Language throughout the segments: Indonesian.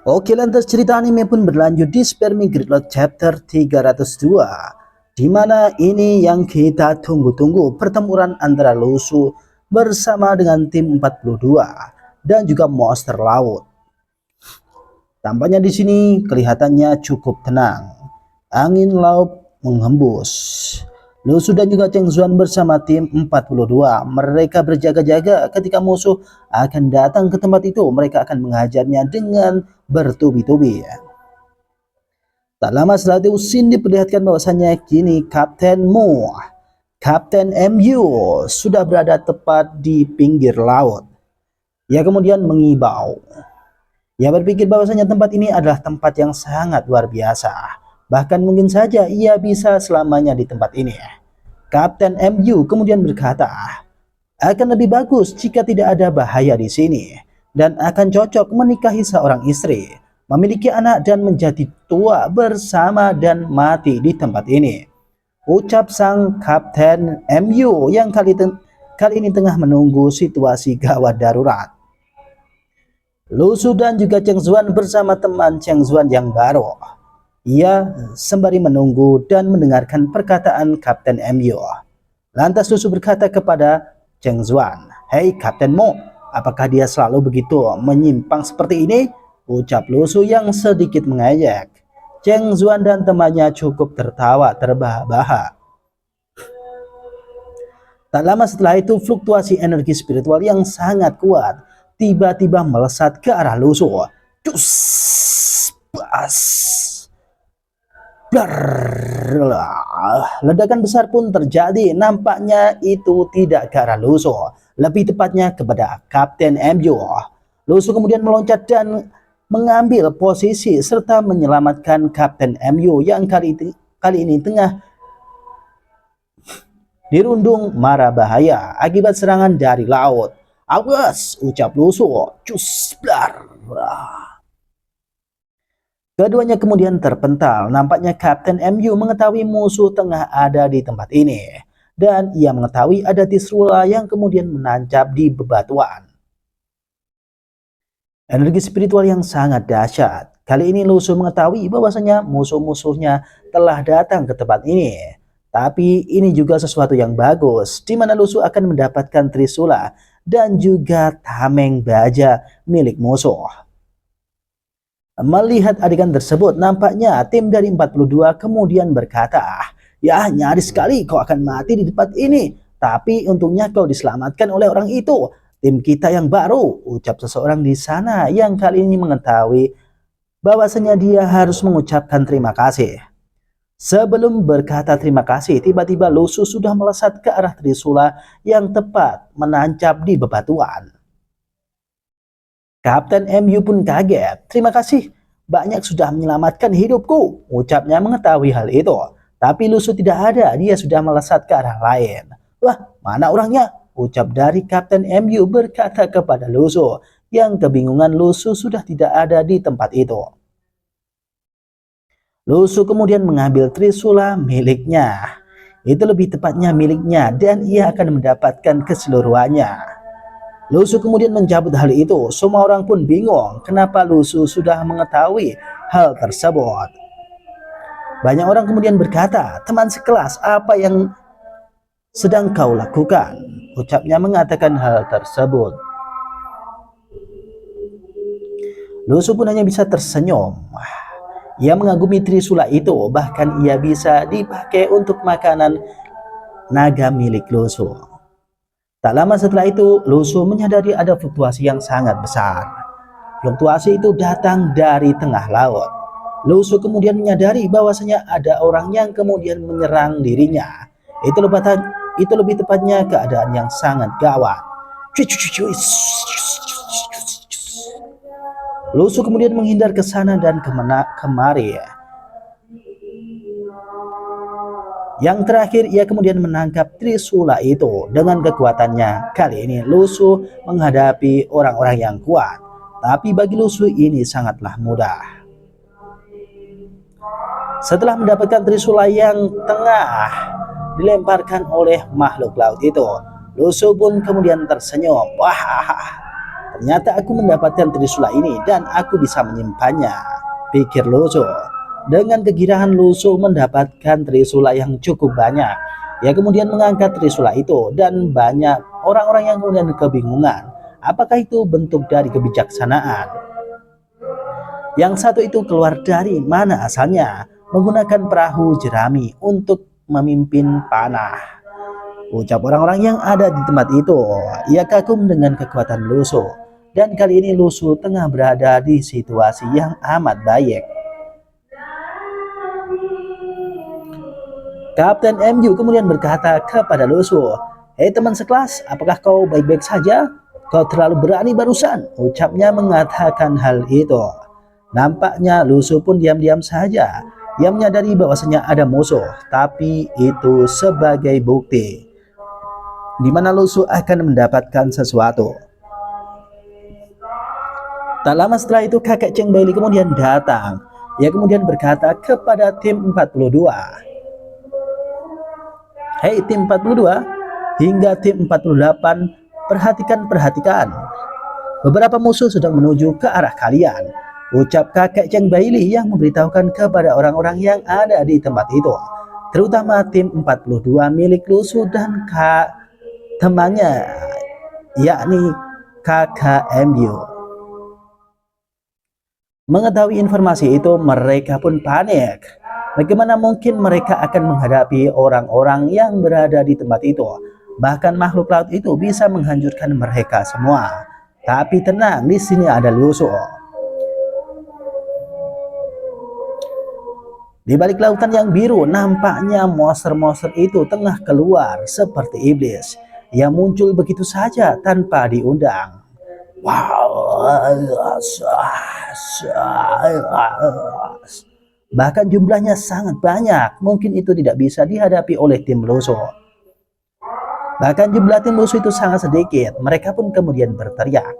Oke, lantas cerita anime pun berlanjut di Spare Me Gridlock chapter 302, di mana ini yang kita tunggu-tunggu, pertempuran antara Lusu bersama dengan tim 42 dan juga monster laut. Tampaknya di sini kelihatannya cukup tenang. Angin laut menghembus. Lusu dan juga Cheng Zuan bersama tim 42. Mereka berjaga-jaga ketika musuh akan datang ke tempat itu. Mereka akan menghajarnya dengan bertubi-tubi. Tak lama setelah itu, Shin diperlihatkan bahwasannya kini Kapten Mu, Kapten MU sudah berada tepat di pinggir laut. Ia kemudian mengibau. Ia berpikir bahwasanya tempat ini adalah tempat yang sangat luar biasa. Bahkan mungkin saja ia bisa selamanya di tempat ini. Kapten MU kemudian berkata, akan lebih bagus jika tidak ada bahaya di sini dan akan cocok menikahi seorang istri, memiliki anak dan menjadi tua bersama dan mati di tempat ini. Ucap sang Kapten MU yang kali ini tengah menunggu situasi gawat darurat. Lusu dan juga Cheng Zuan bersama teman Cheng Zuan yang baru. Ia sembari menunggu dan mendengarkan perkataan Kapten MU. Lantas Lusu berkata kepada Cheng Zuan, "Hei Kapten Mo, apakah dia selalu begitu menyimpang seperti ini?" Ucap Lusu yang sedikit mengejek. Cheng Zuan dan temannya cukup tertawa terbahak-bahak. Tak lama setelah itu, fluktuasi energi spiritual yang sangat kuat tiba-tiba melesat ke arah Lusu. Cus, bas, blar. Ledakan besar pun terjadi. Nampaknya itu tidak ke arah Lusu, lebih tepatnya kepada Kapten MU. Lusu kemudian meloncat dan mengambil posisi serta menyelamatkan Kapten MU yang kali ini tengah dirundung mara bahaya akibat serangan dari laut. "Awas!" ucap Lusu. Cus, blar. Keduanya kemudian terpental. Nampaknya Kapten MU mengetahui musuh tengah ada di tempat ini. Dan ia mengetahui ada Tisrula yang kemudian menancap di bebatuan. Energi spiritual yang sangat dahsyat. Kali ini Lusu mengetahui bahwasanya musuh-musuhnya telah datang ke tempat ini. Tapi ini juga sesuatu yang bagus, di mana Lusu akan mendapatkan Trisula dan juga tameng baja milik musuh. Melihat adegan tersebut, nampaknya tim dari 42 kemudian berkata, "Ya, nyaris sekali kau akan mati di tempat ini. Tapi untungnya kau diselamatkan oleh orang itu. Tim kita yang baru," ucap seseorang di sana yang kali ini mengetahui bahwasanya dia harus mengucapkan terima kasih. Sebelum berkata terima kasih, tiba-tiba Lusu sudah melesat ke arah Trisula yang tepat menancap di bebatuan. Kapten MU pun kaget. "Terima kasih, banyak sudah menyelamatkan hidupku," ucapnya mengetahui hal itu. Tapi Lusu tidak ada, dia sudah melesat ke arah lain. "Wah, mana orangnya?" ucap dari Kapten MU berkata kepada Lusu. Yang kebingungan, Lusu sudah tidak ada di tempat itu. Lusu kemudian mengambil Trisula miliknya. Itu lebih tepatnya miliknya dan ia akan mendapatkan keseluruhannya. Lusu kemudian mencabut hal itu. Semua orang pun bingung kenapa Lusu sudah mengetahui hal tersebut. Banyak orang kemudian berkata, "Teman sekelas, apa yang sedang kau lakukan?" Ucapnya mengatakan hal tersebut. Lusu pun hanya bisa tersenyum. Ia mengagumi Trisula itu, bahkan ia bisa dipakai untuk makanan naga milik Lusu. Tak lama setelah itu, Lusu menyadari ada fluktuasi yang sangat besar. Fluktuasi itu datang dari tengah laut. Lusu kemudian menyadari bahwasanya ada orang yang kemudian menyerang dirinya. Itu lebih tepatnya keadaan yang sangat gawat. Lusu kemudian menghindar ke sana dan kemari. Yang terakhir, ia kemudian menangkap Trisula itu dengan kekuatannya. Kali ini Lusu menghadapi orang-orang yang kuat. Tapi bagi Lusu ini sangatlah mudah. Setelah mendapatkan Trisula yang tengah dilemparkan oleh makhluk laut itu, Lusu pun kemudian tersenyum. Wah, Ternyata aku mendapatkan trisula ini dan aku bisa menyimpannya, pikir Lusu. Dengan kegirahan Lusu mendapatkan trisula yang cukup banyak. Ia kemudian mengangkat trisula itu dan banyak orang-orang yang kemudian kebingungan. Apakah itu bentuk dari kebijaksanaan? Yang satu itu keluar dari mana asalnya? Menggunakan perahu jerami untuk memimpin panah, ucap orang-orang yang ada di tempat itu. Ia kagum dengan kekuatan Lusu. Dan kali ini Lusu tengah berada di situasi yang amat baik. Kapten MU kemudian berkata kepada Lusu, "Hei teman sekelas, apakah kau baik-baik saja? Kau terlalu berani barusan," ucapnya mengatakan hal itu. Nampaknya Lusu pun diam-diam saja. Ia menyadari bahwasanya ada musuh, tapi itu sebagai bukti di mana Lusu akan mendapatkan sesuatu. Tak lama setelah itu kakek Cheng Bailey kemudian datang. Ia kemudian berkata kepada tim 42, "Hei tim 42 hingga tim 48, perhatikan. Beberapa musuh sedang menuju ke arah kalian," ucap kakek Cheng Bailey yang memberitahukan kepada orang-orang yang ada di tempat itu, terutama tim 42 milik Lusu dan temannya, yakni KKMU. Mengetahui informasi itu, mereka pun panik. Bagaimana mungkin mereka akan menghadapi orang-orang yang berada di tempat itu? Bahkan makhluk laut itu bisa menghancurkan mereka semua. Tapi tenang, di sini ada Lusu. Di balik lautan yang biru, nampaknya monster-monster itu tengah keluar seperti iblis yang muncul begitu saja tanpa diundang. Wow, bahkan jumlahnya sangat banyak. Mungkin itu tidak bisa dihadapi oleh tim Lusu. Bahkan jumlah tim Lusu itu sangat sedikit. Mereka pun kemudian berteriak,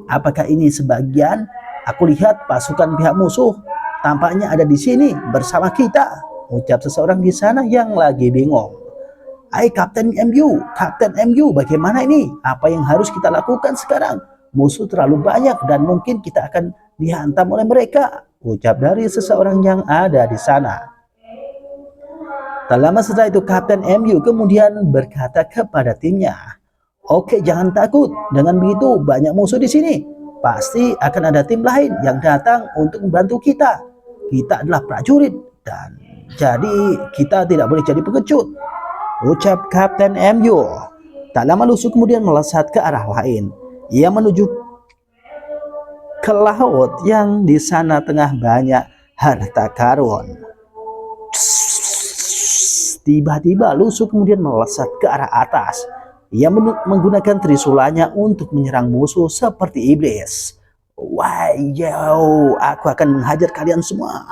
apakah ini sebagian? Aku lihat pasukan pihak musuh tampaknya ada di sini bersama kita," ucap seseorang di sana yang lagi bingung. "Hai Kapten MU, bagaimana ini? Apa yang harus kita lakukan sekarang? Musuh terlalu banyak dan mungkin kita akan dihantam oleh mereka," ucap dari seseorang yang ada di sana. Tak lama setelah itu Kapten MU kemudian berkata kepada timnya, "Oke, jangan takut. Dengan begitu banyak musuh di sini. Pasti akan ada tim lain yang datang untuk membantu kita. Kita adalah prajurit dan jadi kita tidak boleh jadi pengecut," ucap Kapten MU. Tak lama Lusu kemudian melesat ke arah lain. Ia menuju ke laut yang di sana tengah banyak harta karun. Tiba-tiba Lusu kemudian melesat ke arah atas. Ia menggunakan trisulanya untuk menyerang musuh seperti iblis. "Wow, aku akan menghajar kalian semua.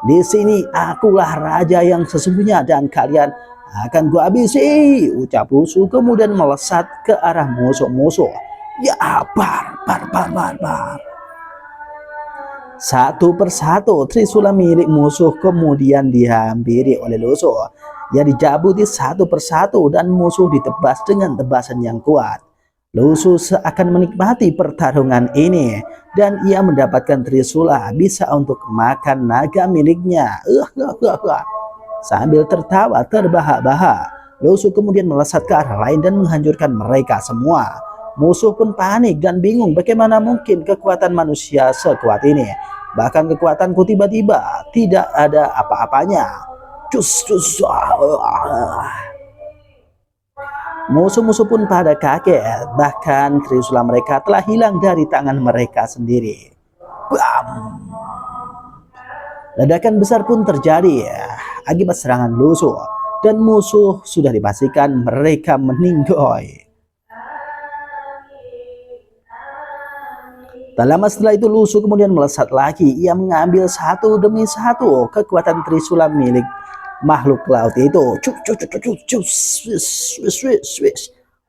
Di sini akulah raja yang sesungguhnya dan kalian akan gua habisi," ucap Lusu kemudian melesat ke arah musuh-musuh. Ya, bar. Satu persatu trisula milik musuh kemudian dihampiri oleh Lusu. Ia dijabuti satu persatu dan musuh ditebas dengan tebasan yang kuat. Lusu seakan menikmati pertarungan ini dan ia mendapatkan trisula bisa untuk makan naga miliknya. Sambil tertawa terbahak-bahak, Lusu kemudian melesat ke arah lain dan menghancurkan mereka semua. Musuh pun panik dan bingung bagaimana mungkin kekuatan manusia sekuat ini. Bahkan kekuatanku tiba-tiba tidak ada apa-apanya. Musuh-musuh pun pada kaget, bahkan trisula mereka telah hilang dari tangan mereka sendiri. Bam! Ledakan besar pun terjadi akibat serangan Lusu dan musuh sudah dipastikan mereka meninggoy. Tak lama setelah itu Lusu kemudian melesat lagi. Ia mengambil satu demi satu kekuatan trisula milik makhluk laut itu.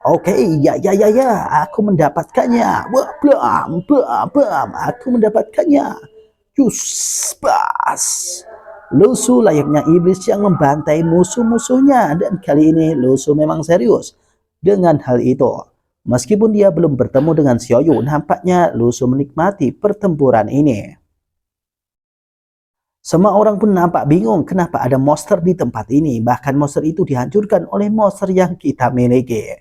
Oke, ya, aku mendapatkannya. Aku mendapatkannya. Lusu layaknya iblis yang membantai musuh-musuhnya, dan kali ini Lusu memang serius dengan hal itu. Meskipun dia belum bertemu dengan Xiaoyu, nampaknya Lu Su menikmati pertempuran ini. Semua orang pun nampak bingung kenapa ada monster di tempat ini. Bahkan monster itu dihancurkan oleh monster yang kita miliki.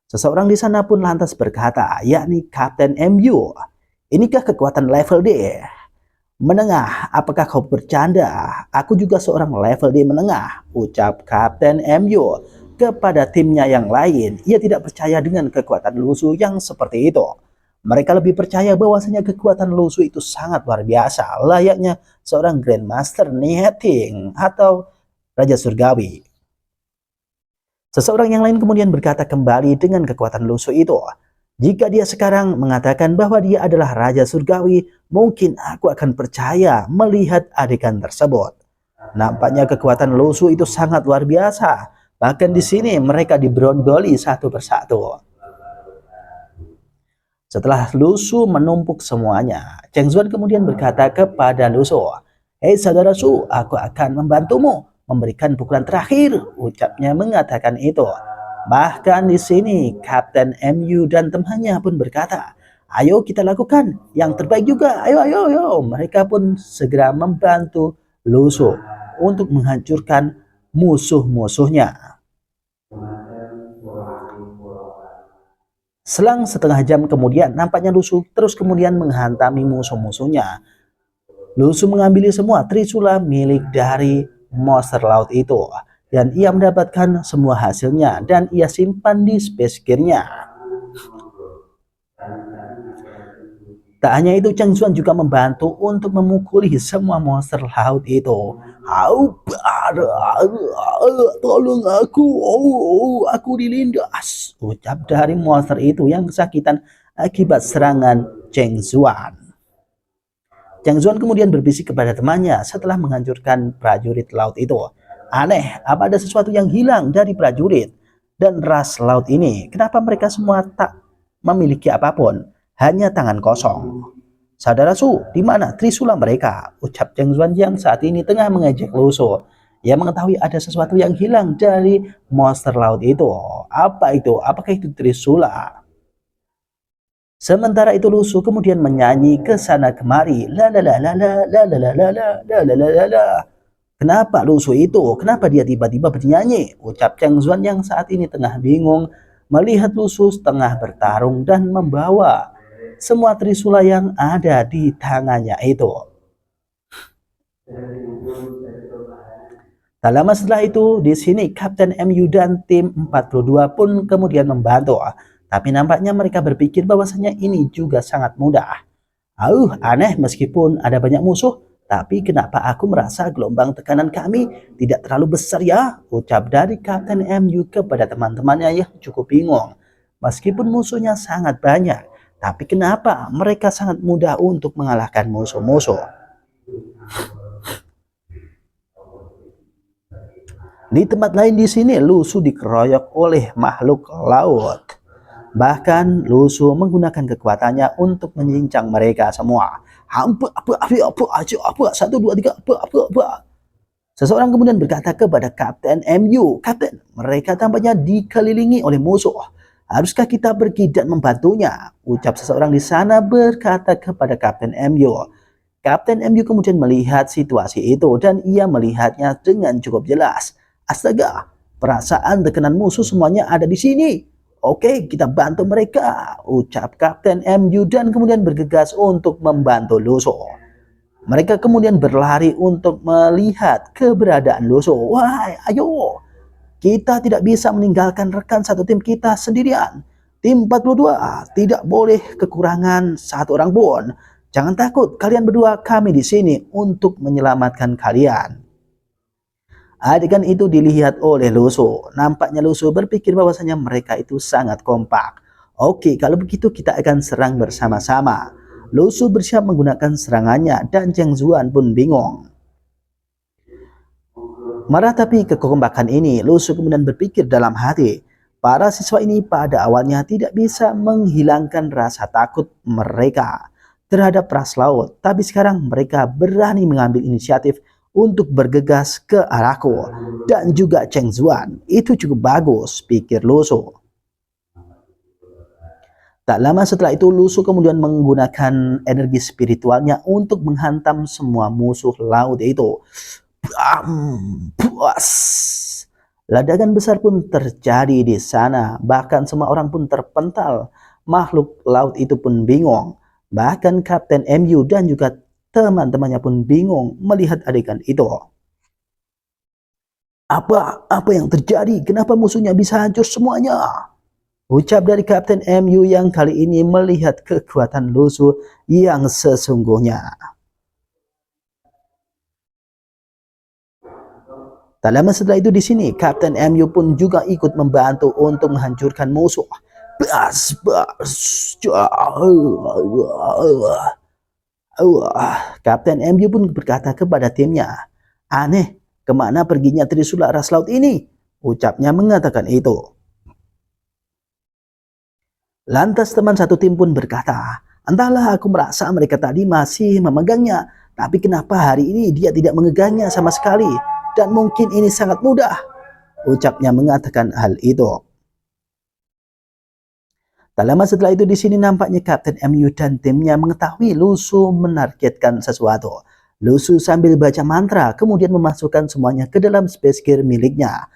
Seseorang di sana pun lantas berkata, yakni Kapten MU. Inikah kekuatan level D? Menengah, apakah kau bercanda? Aku juga seorang level D menengah, ucap Kapten MU kepada timnya yang lain. Ia tidak percaya dengan kekuatan Lu Su yang seperti itu. Mereka lebih percaya bahwasanya kekuatan Lu Su itu sangat luar biasa, layaknya seorang Grandmaster Nihiting atau Raja Surgawi. Seseorang yang lain kemudian berkata kembali dengan kekuatan Lu Su itu. Jika dia sekarang mengatakan bahwa dia adalah Raja Surgawi, mungkin aku akan percaya melihat adegan tersebut. Nampaknya kekuatan Lu Su itu sangat luar biasa. Bahkan di sini mereka diberondoli satu persatu. Setelah Lu Su menumpuk semuanya, Cheng Zuan kemudian berkata kepada Lu Su, "Hei saudara Su, aku akan membantumu memberikan pukulan terakhir," ucapnya mengatakan itu. Bahkan di sini Kapten MU dan temannya pun berkata, "Ayo kita lakukan yang terbaik juga, ayo ayo ayo." Mereka pun segera membantu Lu Su untuk menghancurkan musuh-musuhnya. Selang setengah jam kemudian, nampaknya Lu Su terus kemudian menghantami musuh-musuhnya. Lu Su mengambil semua trisula milik dari monster laut itu. Dan ia mendapatkan semua hasilnya dan ia simpan di space gear-nya. Tak hanya itu, Cheng Zuan juga membantu untuk memukuli semua monster laut itu. Tolong aku dilindas, ucap dari monster itu yang kesakitan akibat serangan Cheng Zuan. Cheng Zuan kemudian berbisik kepada temannya setelah menghancurkan prajurit laut itu. Aneh, apa ada sesuatu yang hilang dari prajurit dan ras laut ini? Kenapa mereka semua tak memiliki apapun? Hanya tangan kosong. Saudara Su, di mana trisula mereka? Ucap Cheng Zuan yang saat ini tengah mengejek Lu Su. Ia mengetahui ada sesuatu yang hilang dari monster laut itu. Apa itu? Apakah itu trisula? Sementara itu Lu Su kemudian menyanyi ke sana kemari. La la la la la la la la la la la la la. Kenapa Lu Su itu? Kenapa dia tiba-tiba bernyanyi? Ucap Cheng Zuan yang saat ini tengah bingung melihat Lu Su setengah bertarung dan membawa semua trisula yang ada di tangannya itu. Tak lama setelah itu, di sini Kapten MU dan tim 42 pun kemudian membantu. Tapi nampaknya mereka berpikir bahwasanya ini juga sangat mudah. Aneh, meskipun ada banyak musuh, tapi kenapa aku merasa gelombang tekanan kami tidak terlalu besar ya? Ucap dari Kapten MU kepada teman-temannya yang cukup bingung. Meskipun musuhnya sangat banyak, tapi kenapa mereka sangat mudah untuk mengalahkan musuh-musuh? Di tempat lain di sini, Lu Su dikeroyok oleh makhluk laut. Bahkan Lu Su menggunakan kekuatannya untuk menyincang mereka semua. Satu, dua, tiga, Seseorang kemudian berkata kepada Kapten MU, "Kapten, mereka tampaknya dikelilingi oleh musuh. Haruskah kita pergi dan membantunya?" Ucap seseorang di sana berkata kepada Kapten MU. Kapten MU kemudian melihat situasi itu dan ia melihatnya dengan cukup jelas. Astaga, perasaan tekanan musuh semuanya ada di sini. Oke, kita bantu mereka, ucap Kapten MU dan kemudian bergegas untuk membantu Lu Su. Mereka kemudian berlari untuk melihat keberadaan Lu Su. Wah, ayo, kita tidak bisa meninggalkan rekan satu tim kita sendirian. Tim 42 tidak boleh kekurangan satu orang pun. Jangan takut, kalian berdua kami di sini untuk menyelamatkan kalian. Adegan itu dilihat oleh Lu Su. Nampaknya Lu Su berpikir bahwasanya mereka itu sangat kompak. Oke, kalau begitu kita akan serang bersama-sama. Lu Su bersiap menggunakan serangannya dan Cheng Zuan pun bingung. Marah tapi kekompakan ini, Lu Su kemudian berpikir dalam hati, para siswa ini pada awalnya tidak bisa menghilangkan rasa takut mereka terhadap ras laut, tapi sekarang mereka berani mengambil inisiatif untuk bergegas ke arahku dan juga Cheng Zuan. Itu cukup bagus, pikir Lu Su. Tak lama setelah itu Lusu kemudian menggunakan energi spiritualnya untuk menghantam semua musuh laut itu. Bam! Puas! Ledakan besar pun terjadi di sana, bahkan semua orang pun terpental. Makhluk laut itu pun bingung. Bahkan Kapten MU dan juga teman-temannya pun bingung melihat adegan itu. Apa yang terjadi? Kenapa musuhnya bisa hancur semuanya? Ucap dari Kapten MU yang kali ini melihat kekuatan Lusu yang sesungguhnya. Tak lama setelah itu di sini, Kapten MU pun juga ikut membantu untuk menghancurkan musuh. Bas, bas, Kapten MU pun berkata kepada timnya, "Aneh, kemana perginya Trisula ras laut ini?" Ucapnya mengatakan itu. Lantas teman satu tim pun berkata, "Entahlah, aku merasa mereka tadi masih memegangnya, tapi kenapa hari ini dia tidak memegangnya sama sekali? Dan mungkin ini sangat mudah." Ucapnya mengatakan hal itu. Tak lama setelah itu di sini nampaknya Kapten MU dan timnya mengetahui Lusu menargetkan sesuatu. Lusu sambil baca mantra kemudian memasukkan semuanya ke dalam space gear miliknya.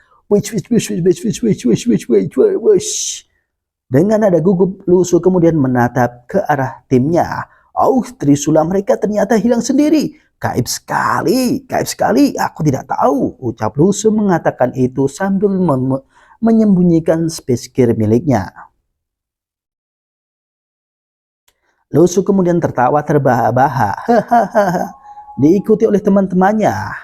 Dengan nada gugup, Lusu kemudian menatap ke arah timnya. "Oh, Trisula mereka ternyata hilang sendiri. Gaib sekali, aku tidak tahu," ucap Lusu mengatakan itu sambil menyembunyikan space gear miliknya. Lusu kemudian tertawa terbahak-bahak, hahaha, diikuti oleh teman-temannya.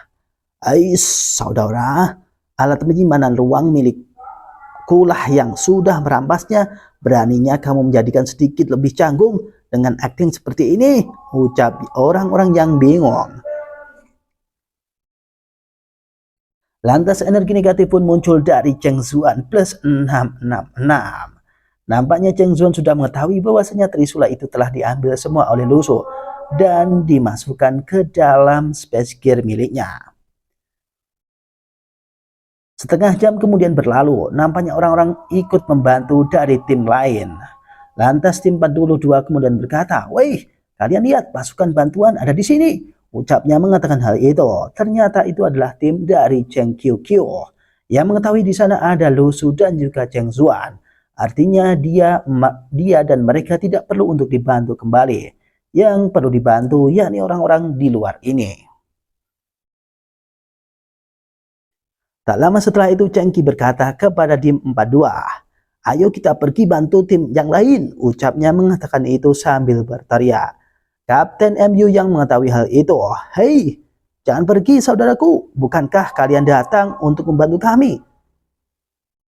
"Ais, saudara, alat penyimpanan ruang milikkulah yang sudah merampasnya. Beraninya kamu menjadikan sedikit lebih canggung dengan akting seperti ini," ucap orang-orang yang bingung. Lantas energi negatif pun muncul dari Cheng Zuan plus 666. Nampaknya Cheng Zuan sudah mengetahui bahwasanya Trisula itu telah diambil semua oleh Lusu dan dimasukkan ke dalam space gear miliknya. Setengah jam kemudian berlalu, nampaknya orang-orang ikut membantu dari tim lain. Lantas tim 42 kemudian berkata, "Wih, kalian lihat pasukan bantuan ada di sini." Ucapnya mengatakan hal itu. Ternyata itu adalah tim dari Cheng Qiu yang mengetahui di sana ada Lusu dan juga Cheng Zuan. Artinya dia dan mereka tidak perlu untuk dibantu kembali. Yang perlu dibantu yakni orang-orang di luar ini. Tak lama setelah itu Chengki berkata kepada tim 42, "Ayo kita pergi bantu tim yang lain," ucapnya mengatakan itu sambil berteriak. Kapten MU yang mengetahui hal itu, "Hei, jangan pergi saudaraku, bukankah kalian datang untuk membantu kami?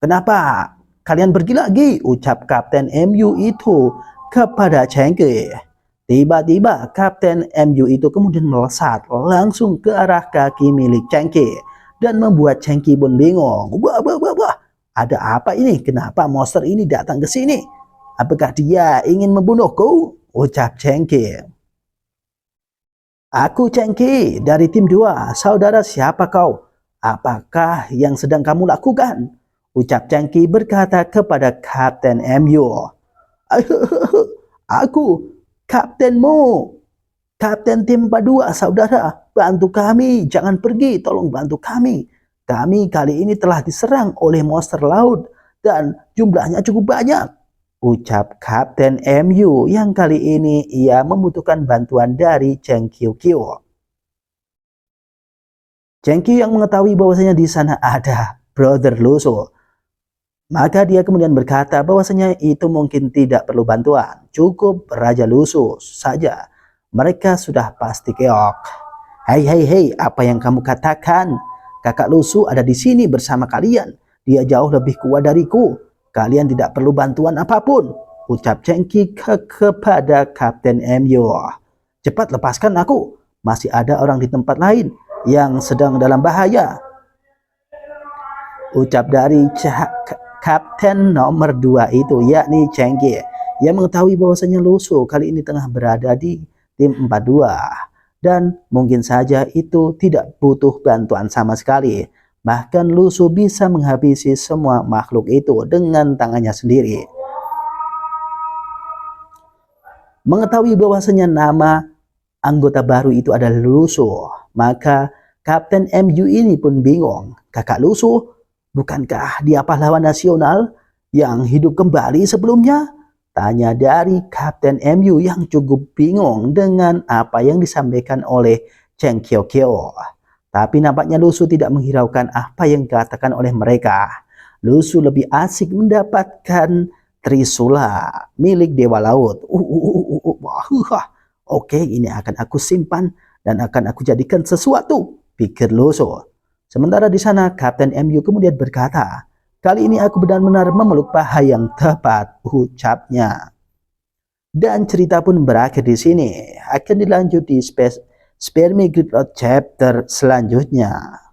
Kenapa kalian pergi lagi?" ucap Kapten MU itu kepada Chengki. Tiba-tiba Kapten MU itu kemudian melesat langsung ke arah kaki milik Chengki dan membuat Chengki pun bingung. Wah, ada apa ini? Kenapa monster ini datang ke sini? Apakah dia ingin membunuhku? Ucap Chengki. "Aku Chengki dari tim 2. Saudara siapa kau? Apakah yang sedang kamu lakukan?" Ucap Chengki berkata kepada Kapten MU. "Aku kaptenmu. Kapten tim 42, saudara. Bantu kami, jangan pergi, tolong bantu kami. Kami kali ini telah diserang oleh monster laut dan jumlahnya cukup banyak," ucap Kapten MU yang kali ini ia membutuhkan bantuan dari Cheng Qiu. Cheng Qiu yang mengetahui bahwasanya di sana ada Brother Lusu. Maka dia kemudian berkata bahwasanya itu mungkin tidak perlu bantuan, cukup Raja Lusu saja. Mereka sudah pasti keok. Hei, apa yang kamu katakan? Kakak Lusu ada di sini bersama kalian. Dia jauh lebih kuat dariku. Kalian tidak perlu bantuan apapun," ucap Chengki kepada Kapten MU. "Cepat lepaskan aku. Masih ada orang di tempat lain yang sedang dalam bahaya," ucap dari Kapten nomor 2 itu yakni Chengki. Ia mengetahui bahwasanya Lusu kali ini tengah berada di tim 42 dan mungkin saja itu tidak butuh bantuan sama sekali. Bahkan Lusu bisa menghabisi semua makhluk itu dengan tangannya sendiri. Mengetahui bahwasanya nama anggota baru itu adalah Lusuh, maka Kapten MU ini pun bingung. Kakak Lusuh, bukankah dia pahlawan nasional yang hidup kembali sebelumnya? Tanya dari Kapten MU yang cukup bingung dengan apa yang disampaikan oleh Cheng Kyo Kyo. Tapi nampaknya Lusuh tidak menghiraukan apa yang dikatakan oleh mereka. Lusuh lebih asik mendapatkan Trisula milik Dewa Laut. Oke, ini akan aku simpan dan akan aku jadikan sesuatu, pikir Lusuh. Sementara di sana Kapten MU kemudian berkata, kali ini aku benar-benar memeluk paha yang tepat, ucapnya. Dan cerita pun berakhir di sini. Akan dilanjut di Spare Me Gridlock chapter selanjutnya.